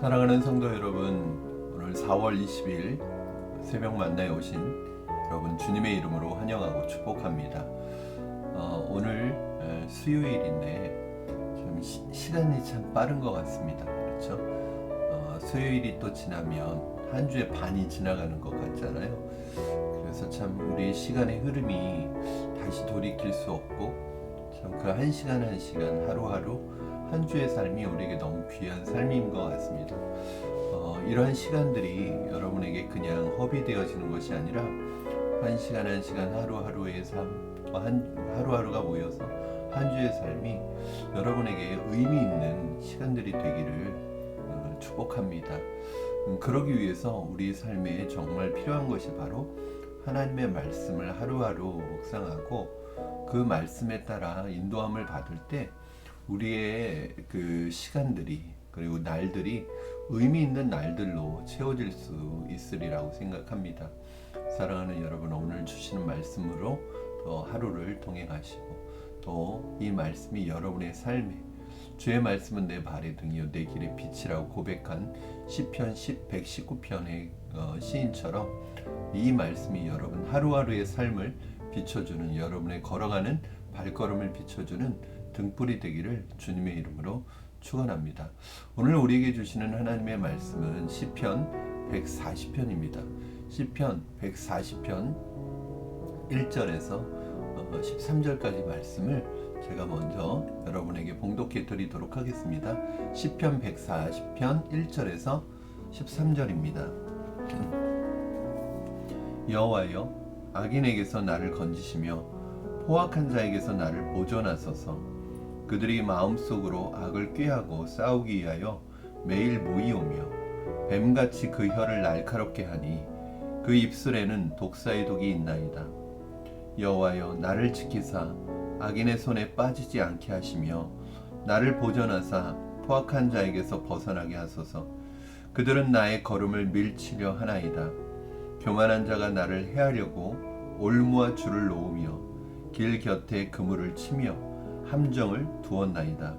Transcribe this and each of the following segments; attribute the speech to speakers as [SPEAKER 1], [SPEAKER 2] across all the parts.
[SPEAKER 1] 사랑하는 성도 여러분, 오늘 4월 20일 새벽 만나에 오신 여러분 주님의 이름으로 환영하고 축복합니다. 오늘 수요일인데 좀 시간이 참 빠른 것 같습니다. 그렇죠? 수요일이 또 지나면 한 주의 반이 지나가는 것 같잖아요. 그래서 참 우리 시간의 흐름이 다시 돌이킬 수 없고 참 그 한 시간 한 시간 하루하루 한 주의 삶이 우리에게 너무 귀한 삶인 것 같습니다. 이러한 시간들이 여러분에게 그냥 허비되어지는 것이 아니라 한 시간 한 시간 하루하루의 삶, 하루하루가 모여서 한 주의 삶이 여러분에게 의미 있는 시간들이 되기를 축복합니다. 그러기 위해서 우리 삶에 정말 필요한 것이 바로 하나님의 말씀을 하루하루 묵상하고 그 말씀에 따라 인도함을 받을 때 우리의 그 시간들이 그리고 날들이 의미 있는 날들로 채워질 수 있으리라고 생각합니다. 사랑하는 여러분, 오늘 주시는 말씀으로 또 하루를 동행하시고 또 이 말씀이 여러분의 삶에 주의 말씀은 내 발의 등이요 내 길의 빛이라고 고백한 시편 119편의 시인처럼 이 말씀이 여러분 하루하루의 삶을 비춰주는, 여러분의 걸어가는 발걸음을 비춰주는 등불이 되기를 주님의 이름으로 축원합니다. 오늘 우리에게 주시는 하나님의 말씀은 시편 140편입니다. 시편 140편 1절에서 13절까지 말씀을 제가 먼저 여러분에게 봉독해 드리도록 하겠습니다. 시편 140편 1절에서 13절입니다. 여호와여, 악인에게서 나를 건지시며 포악한 자에게서 나를 보존하소서. 그들이 마음속으로 악을 꾀하고 싸우기 위하여 매일 모이오며 뱀같이 그 혀를 날카롭게 하니 그 입술에는 독사의 독이 있나이다. 여호와여, 나를 지키사 악인의 손에 빠지지 않게 하시며 나를 보존하사 포악한 자에게서 벗어나게 하소서. 그들은 나의 걸음을 밀치려 하나이다. 교만한 자가 나를 해하려고 올무와 줄을 놓으며 길 곁에 그물을 치며 함정을 두었나이다.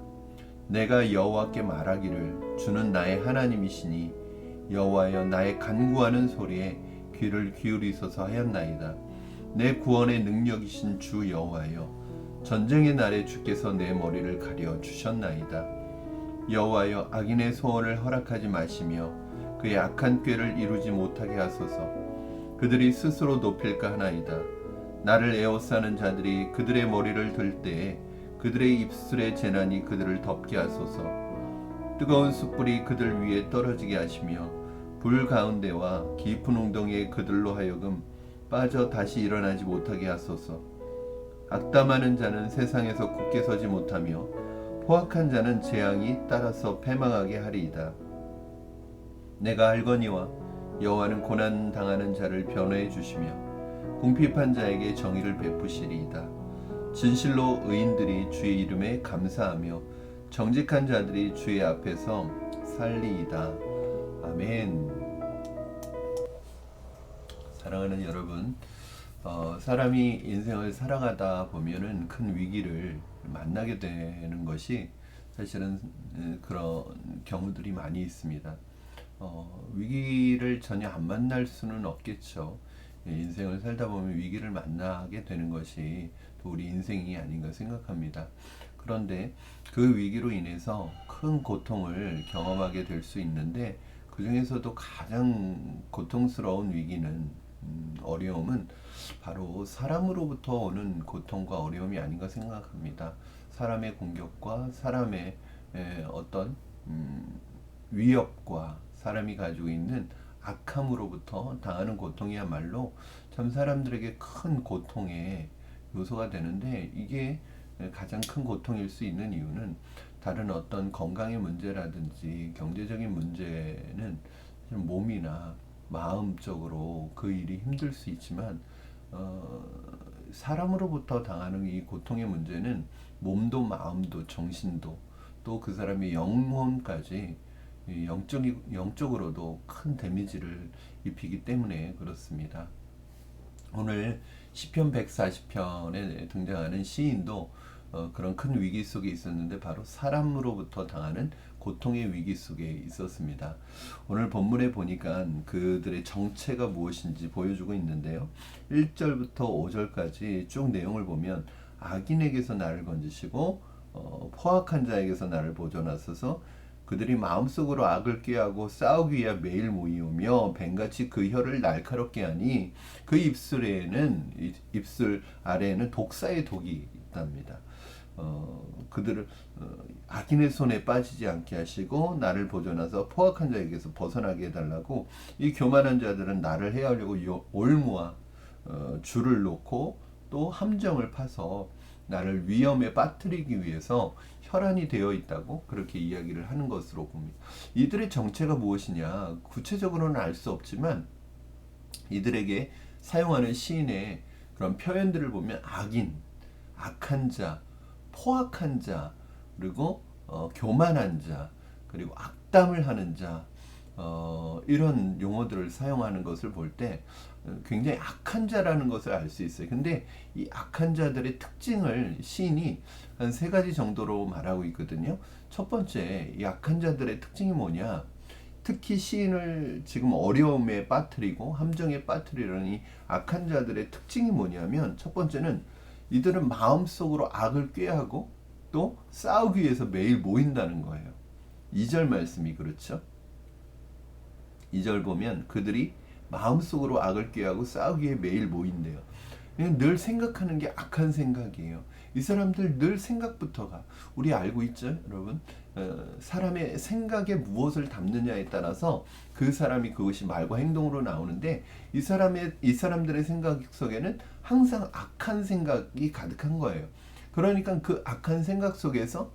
[SPEAKER 1] 내가 여호와께 말하기를 주는 나의 하나님이시니 여호와여, 나의 간구하는 소리에 귀를 기울이소서 하였나이다. 내 구원의 능력이신 주 여호와여, 전쟁의 날에 주께서 내 머리를 가려 주셨나이다. 여호와여, 악인의 소원을 허락하지 마시며 그의 악한 꾀를 이루지 못하게 하소서. 그들이 스스로 높일까 하나이다. 나를 에워싸는 자들이 그들의 머리를 들 때에 그들의 입술의 재난이 그들을 덮게 하소서. 뜨거운 숯불이 그들 위에 떨어지게 하시며 불 가운데와 깊은 웅덩이에 그들로 하여금 빠져 다시 일어나지 못하게 하소서. 악담하는 자는 세상에서 굳게 서지 못하며 포악한 자는 재앙이 따라서 패망하게 하리이다. 내가 알거니와 여호와는 고난 당하는 자를 변호해 주시며 궁핍한 자에게 정의를 베푸시리이다. 진실로 의인들이 주의 이름에 감사하며 정직한 자들이 주의 앞에서 살리이다. 아멘. 사랑하는 여러분, 사람이 인생을 살아가다 보면은 큰 위기를 만나게 되는 것이 사실은 그런 경우들이 많이 있습니다. 위기를 전혀 안 만날 수는 없겠죠. 인생을 살다 보면 위기를 만나게 되는 것이 또 우리 인생이 아닌가 생각합니다. 그런데 그 위기로 인해서 큰 고통을 경험하게 될 수 있는데 그 중에서도 가장 고통스러운 위기는 어려움은 바로 사람으로부터 오는 고통과 어려움이 아닌가 생각합니다. 사람의 공격과 사람의 어떤 위협과 사람이 가지고 있는 악함으로부터 당하는 고통이야말로 참 사람들에게 큰 고통의 요소가 되는데, 이게 가장 큰 고통일 수 있는 이유는 다른 어떤 건강의 문제라든지 경제적인 문제는 몸이나 마음적으로 그 일이 힘들 수 있지만 사람으로부터 당하는 이 고통의 문제는 몸도 마음도 정신도 또 그 사람의 영혼까지 영적으로도 큰 데미지를 입히기 때문에 그렇습니다. 오늘 시편 140편에 등장하는 시인도 그런 큰 위기 속에 있었는데 바로 사람으로부터 당하는 고통의 위기 속에 있었습니다. 오늘 본문에 보니까 그들의 정체가 무엇인지 보여주고 있는데요. 1절부터 5절까지 쭉 내용을 보면 악인에게서 나를 건지시고 포악한 자에게서 나를 보존하소서. 그들이 마음속으로 악을 꾀하고 싸우기 위해 매일 모이오며 뱀같이 그 혀를 날카롭게 하니 그 입술 아래에는 독사의 독이 있답니다. 그들을 악인의 손에 빠지지 않게 하시고 나를 보존하서 포악한 자에게서 벗어나게 해달라고. 이 교만한 자들은 나를 해하려고 올무와 줄을 놓고 또 함정을 파서 나를 위험에 빠뜨리기 위해서 혈안이 되어 있다고 그렇게 이야기를 하는 것으로 봅니다. 이들의 정체가 무엇이냐 구체적으로는 알 수 없지만 이들에게 사용하는 시인의 그런 표현들을 보면 악인, 악한 자, 포악한 자, 그리고 교만한 자, 그리고 악담을 하는 자, 이런 용어들을 사용하는 것을 볼 때 굉장히 악한 자라는 것을 알 수 있어요. 근데 이 악한 자들의 특징을 시인이 한 3가지 정도로 말하고 있거든요. 첫 번째, 이 악한 자들의 특징이 뭐냐? 특히 시인을 지금 어려움에 빠뜨리고 함정에 빠뜨리려는 이 악한 자들의 특징이 뭐냐면, 첫 번째는 이들은 마음속으로 악을 꾀하고 또 싸우기 위해서 매일 모인다는 거예요. 2절 말씀이 그렇죠. 2절 보면 그들이 마음속으로 악을 꾀하고 싸우기 위해 매일 모인대요. 늘 생각하는 게 악한 생각이에요. 이 사람들 늘 생각부터가, 우리 알고 있죠 여러분? 사람의 생각에 무엇을 담느냐에 따라서 그 사람이 그것이 말과 행동으로 나오는데, 이 사람들의 생각 속에는 항상 악한 생각이 가득한 거예요. 그러니까 그 악한 생각 속에서,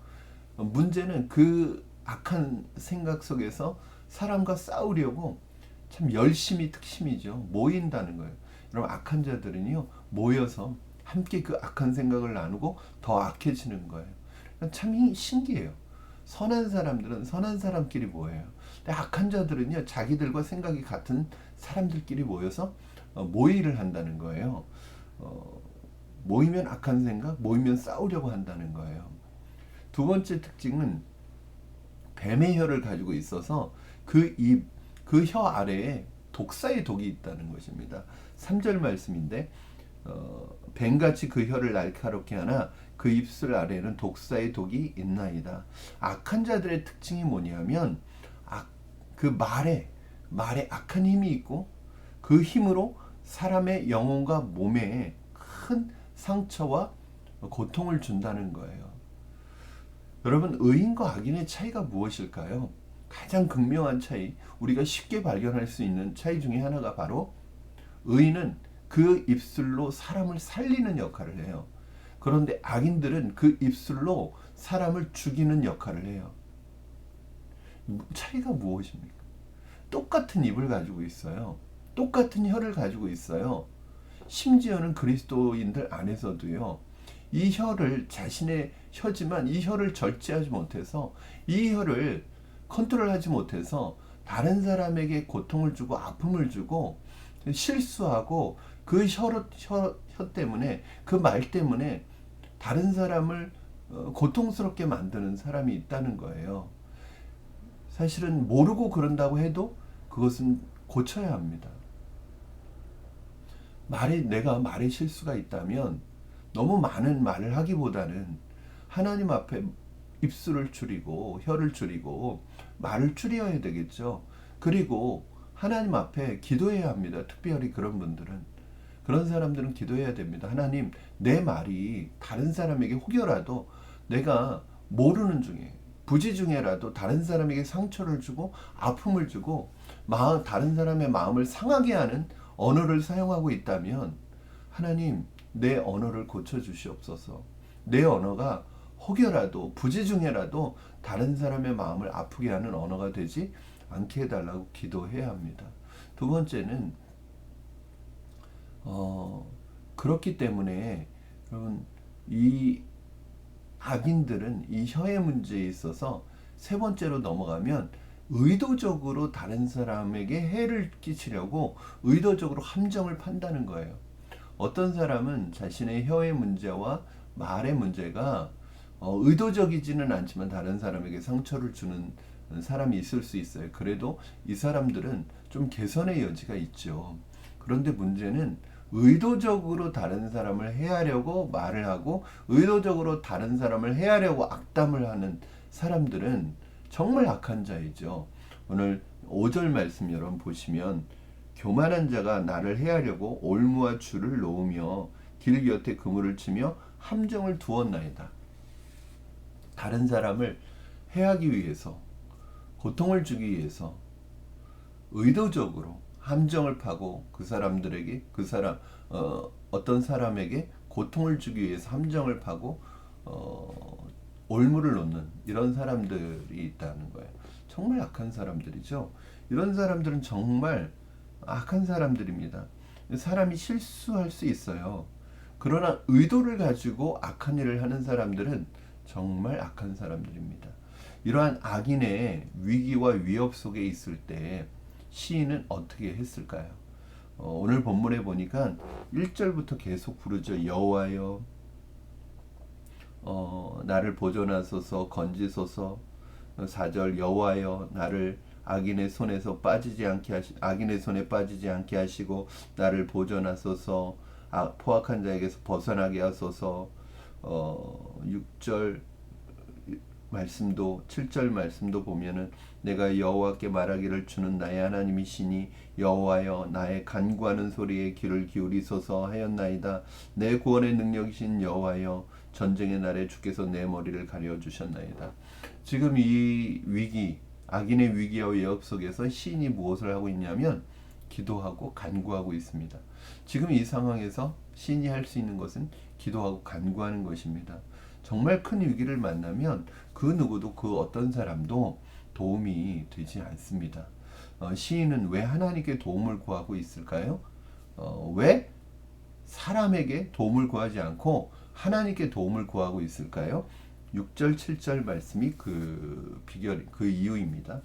[SPEAKER 1] 문제는 그 악한 생각 속에서 사람과 싸우려고 참 열심히, 특심이죠, 모인다는 거예요. 여러분, 악한 자들은요 모여서 함께 그 악한 생각을 나누고 더 악해지는 거예요. 참 신기해요. 선한 사람들은 선한 사람끼리 모여요. 근데 악한 자들은요 자기들과 생각이 같은 사람들끼리 모여서 모의를 한다는 거예요. 모이면 악한 생각, 모이면 싸우려고 한다는 거예요. 두 번째 특징은 뱀의 혀를 가지고 있어서 그 혀 아래에 독사의 독이 있다는 것입니다. 3절 말씀인데 뱀같이 그 혀를 날카롭게 하나 그 입술 아래에는 독사의 독이 있나이다. 악한 자들의 특징이 뭐냐면 그 말에 악한 힘이 있고 그 힘으로 사람의 영혼과 몸에 큰 상처와 고통을 준다는 거예요. 여러분, 의인과 악인의 차이가 무엇일까요? 가장 극명한 차이, 우리가 쉽게 발견할 수 있는 차이 중에 하나가 바로, 의인은 그 입술로 사람을 살리는 역할을 해요. 그런데 악인들은 그 입술로 사람을 죽이는 역할을 해요. 차이가 무엇입니까? 똑같은 입을 가지고 있어요. 똑같은 혀를 가지고 있어요. 심지어는 그리스도인들 안에서도요, 이 혀를, 자신의 혀지만 이 혀를 절제하지 못해서, 이 혀를 컨트롤하지 못해서 다른 사람에게 고통을 주고 아픔을 주고 실수하고, 그 혀 때문에, 그 말 때문에 다른 사람을 고통스럽게 만드는 사람이 있다는 거예요. 사실은 모르고 그런다고 해도 그것은 고쳐야 합니다. 내가 말에 실수가 있다면 너무 많은 말을 하기보다는 하나님 앞에 입술을 줄이고 혀를 줄이고 말을 줄여야 되겠죠. 그리고 하나님 앞에 기도해야 합니다. 특별히 그런 분들은, 그런 사람들은 기도해야 됩니다. 하나님, 내 말이 다른 사람에게 혹여라도 내가 모르는 중에, 부지 중에라도 다른 사람에게 상처를 주고 아픔을 주고 다른 사람의 마음을 상하게 하는 언어를 사용하고 있다면, 하나님, 내 언어를 고쳐주시옵소서. 내 언어가 혹여라도, 부지 중에라도 다른 사람의 마음을 아프게 하는 언어가 되지 않게 해달라고 기도해야 합니다. 두 번째는 그렇기 때문에 여러분, 이 악인들은 이 혀의 문제에 있어서 세 번째로 넘어가면 의도적으로 다른 사람에게 해를 끼치려고 의도적으로 함정을 판다는 거예요. 어떤 사람은 자신의 혀의 문제와 말의 문제가 의도적이지는 않지만 다른 사람에게 상처를 주는 사람이 있을 수 있어요. 그래도 이 사람들은 좀 개선의 여지가 있죠. 그런데 문제는 의도적으로 다른 사람을 해하려고 말을 하고 의도적으로 다른 사람을 해하려고 악담을 하는 사람들은 정말 악한 자이죠. 오늘 5절 말씀 여러분 보시면 교만한 자가 나를 해하려고 올무와 줄을 놓으며 길 곁에 그물을 치며 함정을 두었나이다. 다른 사람을 해하기 위해서, 고통을 주기 위해서 의도적으로 함정을 파고 그 사람들에게 어떤 사람에게 고통을 주기 위해서 함정을 파고 올무를 놓는 이런 사람들이 있다는 거예요. 정말 악한 사람들이죠. 이런 사람들은 정말 악한 사람들입니다. 사람이 실수할 수 있어요. 그러나 의도를 가지고 악한 일을 하는 사람들은 정말 악한 사람들입니다. 이러한 악인의 위기와 위협 속에 있을 때 시인은 어떻게 했을까요? 오늘 본문에 보니까 1절부터 계속 부르죠. 여호와여 나를 보존하소서 건지소서. 4절 여호와여 나를 악인의 손에 빠지지 않게 하시고 나를 보존하소서. 포악한 자에게서 벗어나게 하소서. 6절 말씀도 7절 말씀도 보면은 내가 여호와께 말하기를 주는 나의 하나님이시니 여호와여 나의 간구하는 소리에 귀를 기울이소서 하였나이다. 내 구원의 능력이신 여호와여 전쟁의 날에 주께서 내 머리를 가려 주셨나이다. 지금 이 위기, 악인의 위기와 위협 속에서 시인이 무엇을 하고 있냐면 기도하고 간구하고 있습니다. 지금 이 상황에서 시인이 할 수 있는 것은 기도하고 간구하는 것입니다. 정말 큰 위기를 만나면 그 누구도 그 어떤 사람도 도움이 되지 않습니다. 시인은 왜 하나님께 도움을 구하고 있을까요? 왜 사람에게 도움을 구하지 않고 하나님께 도움을 구하고 있을까요? 6절 7절 말씀이 그 이유입니다.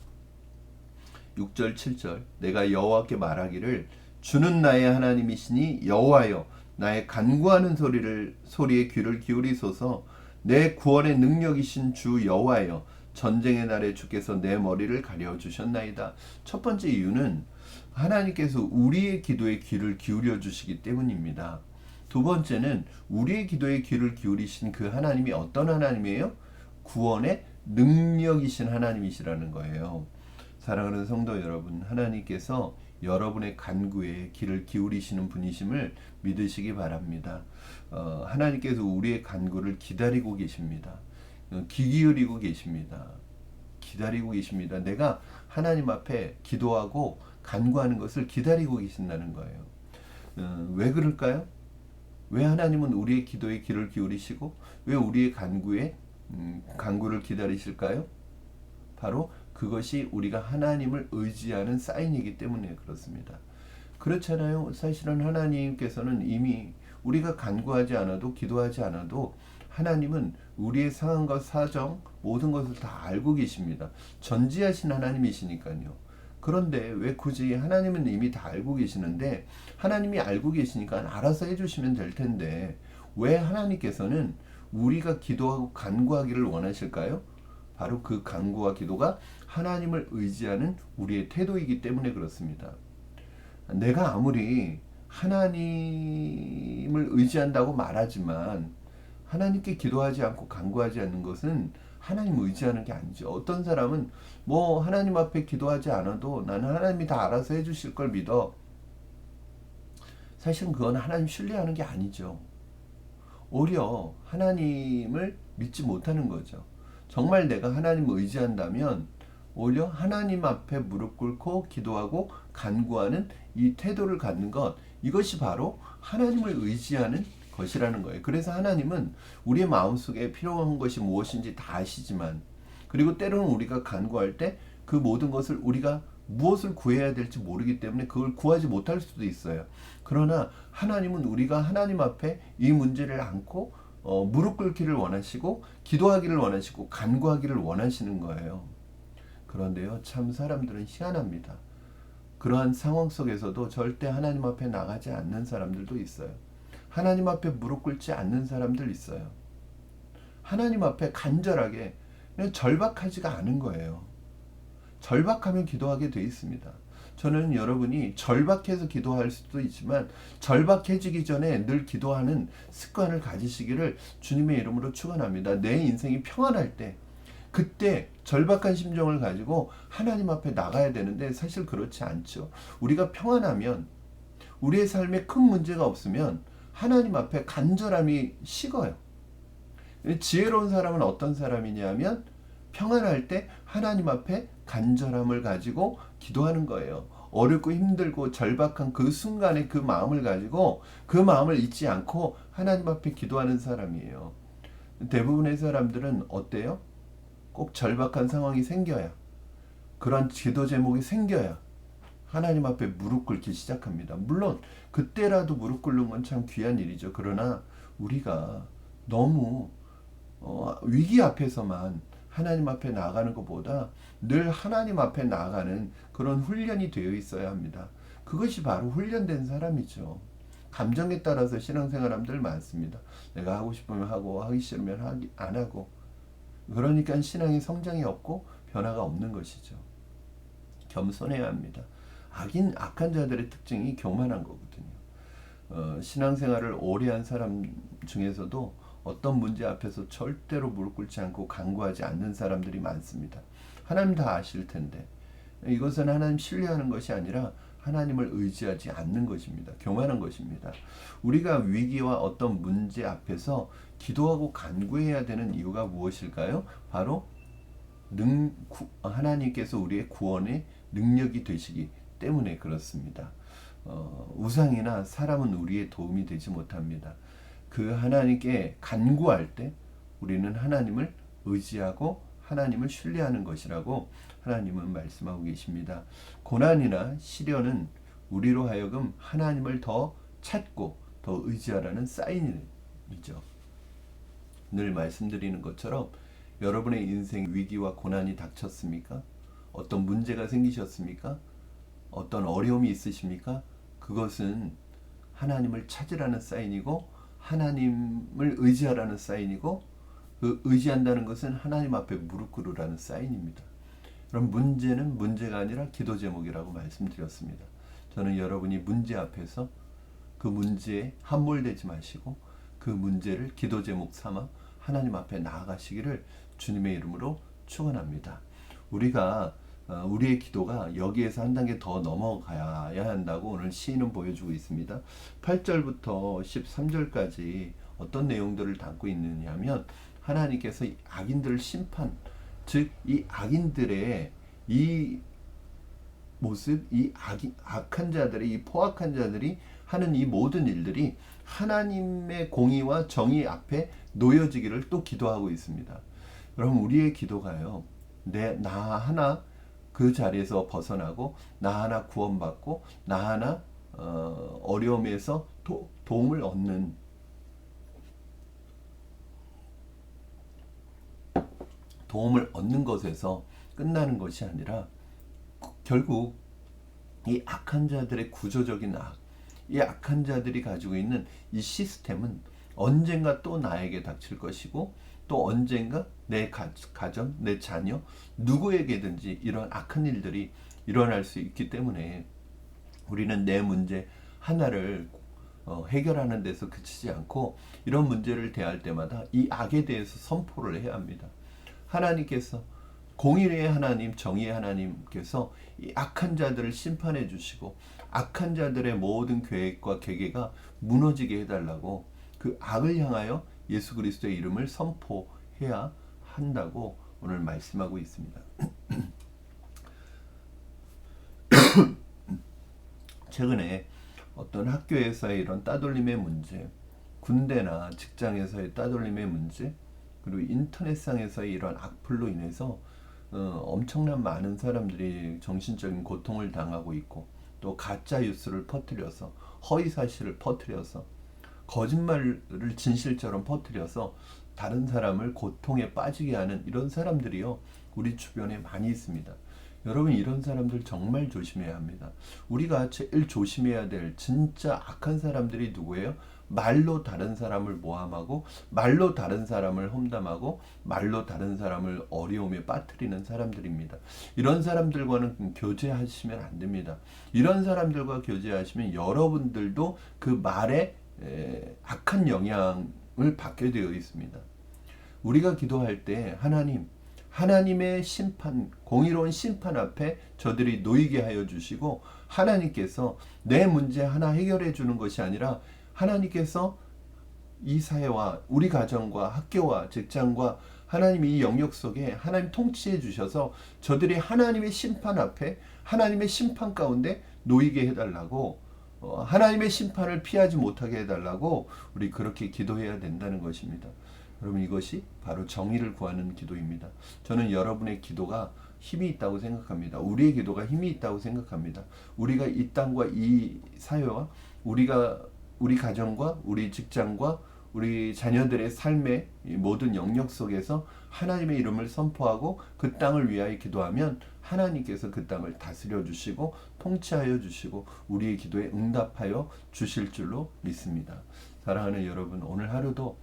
[SPEAKER 1] 6절 7절 내가 여호와께 말하기를 주는 나의 하나님이시니 여호와여 나의 간구하는 소리에 귀를 기울이소서. 내 구원의 능력이신 주 여호와여 전쟁의 날에 주께서 내 머리를 가려 주셨나이다. 첫 번째 이유는 하나님께서 우리의 기도에 귀를 기울여 주시기 때문입니다. 두 번째는 우리의 기도에 귀를 기울이신 그 하나님이 어떤 하나님이에요? 구원의 능력이신 하나님이시라는 거예요. 사랑하는 성도 여러분, 하나님께서 여러분의 간구에 귀를 기울이시는 분이심을 믿으시기 바랍니다. 하나님께서 우리의 간구를 기다리고 계십니다. 귀 기울이고 계십니다. 기다리고 계십니다. 내가 하나님 앞에 기도하고 간구하는 것을 기다리고 계신다는 거예요. 왜 그럴까요? 왜 하나님은 우리의 기도에 귀를 기울이시고 왜 우리의 간구를 기다리실까요? 바로 그것이 우리가 하나님을 의지하는 사인이기 때문에 그렇습니다. 그렇잖아요. 사실은 하나님께서는 이미 우리가 간구하지 않아도 기도하지 않아도 하나님은 우리의 상황과 사정 모든 것을 다 알고 계십니다. 전지하신 하나님이시니까요. 그런데 왜 굳이 하나님은 이미 다 알고 계시는데 하나님이 알고 계시니까 알아서 해주시면 될 텐데 왜 하나님께서는 우리가 기도하고 간구하기를 원하실까요? 바로 그 간구와 기도가 하나님을 의지하는 우리의 태도이기 때문에 그렇습니다. 내가 아무리 하나님을 의지한다고 말하지만 하나님께 기도하지 않고 간구하지 않는 것은 하나님을 의지하는 게 아니죠. 어떤 사람은 뭐 하나님 앞에 기도하지 않아도 나는 하나님이 다 알아서 해주실 걸 믿어. 사실은 그건 하나님 신뢰하는 게 아니죠. 오히려 하나님을 믿지 못하는 거죠. 정말 내가 하나님을 의지한다면 오히려 하나님 앞에 무릎 꿇고 기도하고 간구하는 이 태도를 갖는 것, 이것이 바로 하나님을 의지하는 것이라는 거예요. 그래서 하나님은 우리의 마음속에 필요한 것이 무엇인지 다 아시지만, 그리고 때로는 우리가 간구할 때 그 모든 것을 우리가 무엇을 구해야 될지 모르기 때문에 그걸 구하지 못할 수도 있어요. 그러나 하나님은 우리가 하나님 앞에 이 문제를 안고 무릎 꿇기를 원하시고 기도하기를 원하시고 간구하기를 원하시는 거예요. 그런데요, 참 사람들은 희한합니다. 그러한 상황 속에서도 절대 하나님 앞에 나가지 않는 사람들도 있어요. 하나님 앞에 무릎 꿇지 않는 사람들 있어요. 하나님 앞에 간절하게 그냥 절박하지가 않은 거예요. 절박하면 기도하게 돼 있습니다. 저는 여러분이 절박해서 기도할 수도 있지만 절박해지기 전에 늘 기도하는 습관을 가지시기를 주님의 이름으로 축원합니다. 내 인생이 평안할 때 그때 절박한 심정을 가지고 하나님 앞에 나가야 되는데 사실 그렇지 않죠. 우리가 평안하면 우리의 삶에 큰 문제가 없으면 하나님 앞에 간절함이 식어요. 지혜로운 사람은 어떤 사람이냐면 평안할 때 하나님 앞에 간절함을 가지고 기도하는 거예요. 어렵고 힘들고 절박한 그 순간에 그 마음을 가지고 그 마음을 잊지 않고 하나님 앞에 기도하는 사람이에요. 대부분의 사람들은 어때요? 꼭 절박한 상황이 생겨야, 그런 기도 제목이 생겨야 하나님 앞에 무릎 꿇기 시작합니다. 물론 그때라도 무릎 꿇는 건 참 귀한 일이죠. 그러나 우리가 너무 위기 앞에서만 하나님 앞에 나아가는 것보다 늘 하나님 앞에 나아가는 그런 훈련이 되어 있어야 합니다. 그것이 바로 훈련된 사람이죠. 감정에 따라서 신앙생활함들 많습니다. 내가 하고 싶으면 하고 하기 싫으면 안 하고, 그러니까 신앙의 성장이 없고 변화가 없는 것이죠. 겸손해야 합니다. 악한 자들의 특징이 교만한 거거든요. 신앙생활을 오래 한 사람 중에서도 어떤 문제 앞에서 절대로 무릎 꿇지 않고 간구하지 않는 사람들이 많습니다. 하나님 다 아실 텐데 이것은 하나님 신뢰하는 것이 아니라 하나님을 의지하지 않는 것입니다. 교만한 것입니다. 우리가 위기와 어떤 문제 앞에서 기도하고 간구해야 되는 이유가 무엇일까요? 바로 하나님께서 우리의 구원의 능력이 되시기 때문에 그렇습니다. 우상이나 사람은 우리의 도움이 되지 못합니다. 그 하나님께 간구할 때 우리는 하나님을 의지하고 하나님을 신뢰하는 것이라고 하나님은 말씀하고 계십니다. 고난이나 시련은 우리로 하여금 하나님을 더 찾고 더 의지하라는 사인이죠. 늘 말씀드리는 것처럼 여러분의 인생 위기와 고난이 닥쳤습니까? 어떤 문제가 생기셨습니까? 어떤 어려움이 있으십니까? 그것은 하나님을 찾으라는 사인이고 하나님을 의지하라는 사인이고, 그 의지한다는 것은 하나님 앞에 무릎 꿇으라는 사인입니다. 그럼 문제는 문제가 아니라 기도 제목이라고 말씀드렸습니다. 저는 여러분이 문제 앞에서 그 문제에 함몰되지 마시고 그 문제를 기도 제목 삼아 하나님 앞에 나아가시기를 주님의 이름으로 축원합니다. 우리가 우리의 기도가 여기에서 한 단계 더 넘어가야 한다고 오늘 시인은 보여주고 있습니다. 8절부터 13절까지 어떤 내용들을 담고 있느냐면 하나님께서 악인들을 심판, 즉 이 악인들의 이 모습, 이 악한 자들의, 이 포악한 자들이 하는 이 모든 일들이 하나님의 공의와 정의 앞에 놓여지기를 또 기도하고 있습니다. 여러분, 우리의 기도가요, 나 하나 그 자리에서 벗어나고 나 하나 구원받고 나 하나 어려움에서 도움을 얻는 것에서 끝나는 것이 아니라 결국 이 악한 자들의 구조적인 이 악한 자들이 가지고 있는 이 시스템은 언젠가 또 나에게 닥칠 것이고 또 언젠가 내 가정, 내 자녀, 누구에게든지 이런 악한 일들이 일어날 수 있기 때문에 우리는 내 문제 하나를 해결하는 데서 그치지 않고 이런 문제를 대할 때마다 이 악에 대해서 선포를 해야 합니다. 하나님께서, 공의의 하나님, 정의의 하나님께서 이 악한 자들을 심판해 주시고 악한 자들의 모든 계획과 계계가 무너지게 해달라고, 그 악을 향하여 예수 그리스도의 이름을 선포해야 한다고 오늘 말씀하고 있습니다. 최근에 어떤 학교에서의 이런 따돌림의 문제, 군대나 직장에서의 따돌림의 문제, 그리고 인터넷상에서의 이런 악플로 인해서 엄청난 많은 사람들이 정신적인 고통을 당하고 있고, 또 가짜 뉴스를 퍼뜨려서 허위 사실을 퍼뜨려서 거짓말을 진실처럼 퍼뜨려서 다른 사람을 고통에 빠지게 하는 이런 사람들이요, 우리 주변에 많이 있습니다. 여러분, 이런 사람들 정말 조심해야 합니다. 우리가 제일 조심해야 될 진짜 악한 사람들이 누구예요? 말로 다른 사람을 모함하고 말로 다른 사람을 험담하고 말로 다른 사람을 어려움에 빠뜨리는 사람들입니다. 이런 사람들과는 교제하시면 안 됩니다. 이런 사람들과 교제하시면 여러분들도 그 말에 악한 영향을 받게 되어 있습니다. 우리가 기도할 때 하나님의 심판, 공의로운 심판 앞에 저들이 놓이게 하여 주시고, 하나님께서 내 문제 하나 해결해 주는 것이 아니라 하나님께서 이 사회와 우리 가정과 학교와 직장과 하나님이 이 영역 속에 하나님 통치해 주셔서 저들이 하나님의 심판 앞에, 하나님의 심판 가운데 놓이게 해달라고, 하나님의 심판을 피하지 못하게 해달라고 우리 그렇게 기도해야 된다는 것입니다. 여러분, 이것이 바로 정의를 구하는 기도입니다. 저는 여러분의 기도가 힘이 있다고 생각합니다. 우리의 기도가 힘이 있다고 생각합니다. 우리가 이 땅과 이 사회와 우리 가정과 우리 직장과 우리 자녀들의 삶의 모든 영역 속에서 하나님의 이름을 선포하고 그 땅을 위하여 기도하면 하나님께서 그 땅을 다스려 주시고 통치하여 주시고 우리의 기도에 응답하여 주실 줄로 믿습니다. 사랑하는 여러분, 오늘 하루도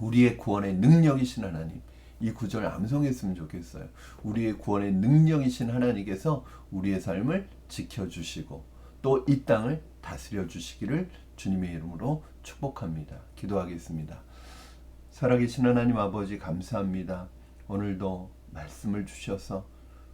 [SPEAKER 1] 우리의 구원의 능력이신 하나님, 이 구절 암송했으면 좋겠어요. 우리의 구원의 능력이신 하나님께서 우리의 삶을 지켜주시고 또 이 땅을 다스려 주시기를 주님의 이름으로 축복합니다. 기도하겠습니다. 살아계신 하나님 아버지, 감사합니다. 오늘도 말씀을 주셔서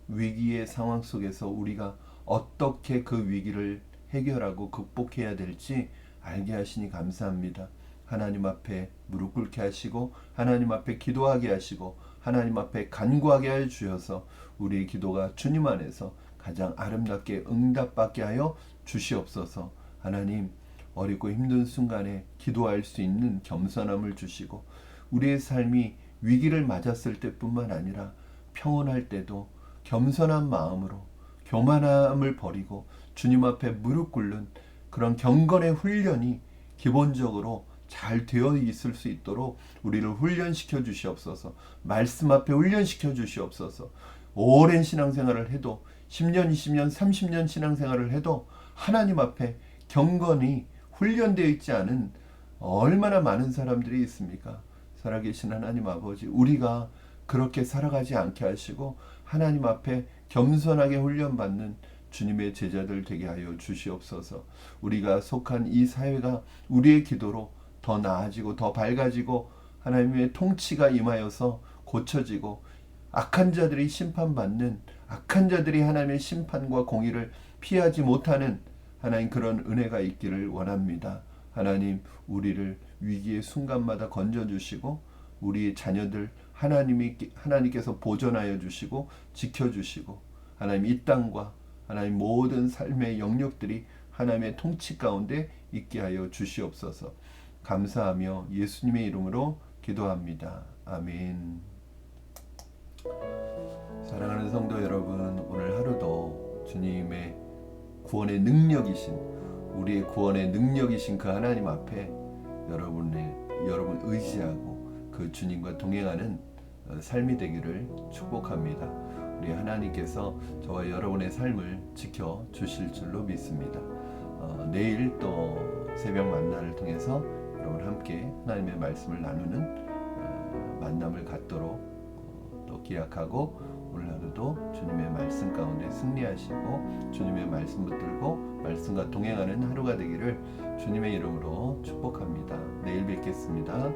[SPEAKER 1] 위기의 상황 속에서 우리가 어떻게 그 위기를 해결하고 극복해야 될지 알게 하시니 감사합니다. 하나님 앞에 무릎 꿇게 하시고 하나님 앞에 기도하게 하시고 하나님 앞에 간구하게 하여 주셔서 우리의 기도가 주님 안에서 가장 아름답게 응답받게 하여 주시옵소서. 하나님, 어렵고 힘든 순간에 기도할 수 있는 겸손함을 주시고 우리의 삶이 위기를 맞았을 때뿐만 아니라 평온할 때도 겸손한 마음으로 교만함을 버리고 주님 앞에 무릎 꿇는 그런 경건의 훈련이 기본적으로 잘 되어 있을 수 있도록 우리를 훈련시켜 주시옵소서. 말씀 앞에 훈련시켜 주시옵소서. 오랜 신앙생활을 해도 10년, 20년, 30년 신앙생활을 해도 하나님 앞에 경건이 훈련되어 있지 않은 얼마나 많은 사람들이 있습니까? 살아계신 하나님 아버지, 우리가 그렇게 살아가지 않게 하시고 하나님 앞에 겸손하게 훈련받는 주님의 제자들 되게 하여 주시옵소서. 우리가 속한 이 사회가 우리의 기도로 더 나아지고 더 밝아지고 하나님의 통치가 임하여서 고쳐지고 악한 자들이 심판받는, 악한 자들이 하나님의 심판과 공의를 피하지 못하는 하나님 그런 은혜가 있기를 원합니다. 하나님, 우리를 위기의 순간마다 건져주시고 우리의 자녀들 하나님께서 보존하여 주시고 지켜주시고 하나님 이 땅과 하나님 모든 삶의 영역들이 하나님의 통치 가운데 있게 하여 주시옵소서. 감사하며 예수님의 이름으로 기도합니다. 아멘. 사랑하는 성도 여러분, 오늘 하루도 주님의 구원의 능력이신, 우리의 구원의 능력이신 그 하나님 앞에 여러분 의지하고 그 주님과 동행하는 삶이 되기를 축복합니다. 우리 하나님께서 저와 여러분의 삶을 지켜 주실 줄로 믿습니다. 내일 또 새벽 만나를 통해서 여러분 함께 하나님의 말씀을 나누는 만남을 갖도록 또 기약하고 오늘 하루도 주님의 말씀 가운데 승리하시고 주님의 말씀 붙들고 말씀과 동행하는 하루가 되기를 주님의 이름으로 축복합니다. 내일 뵙겠습니다.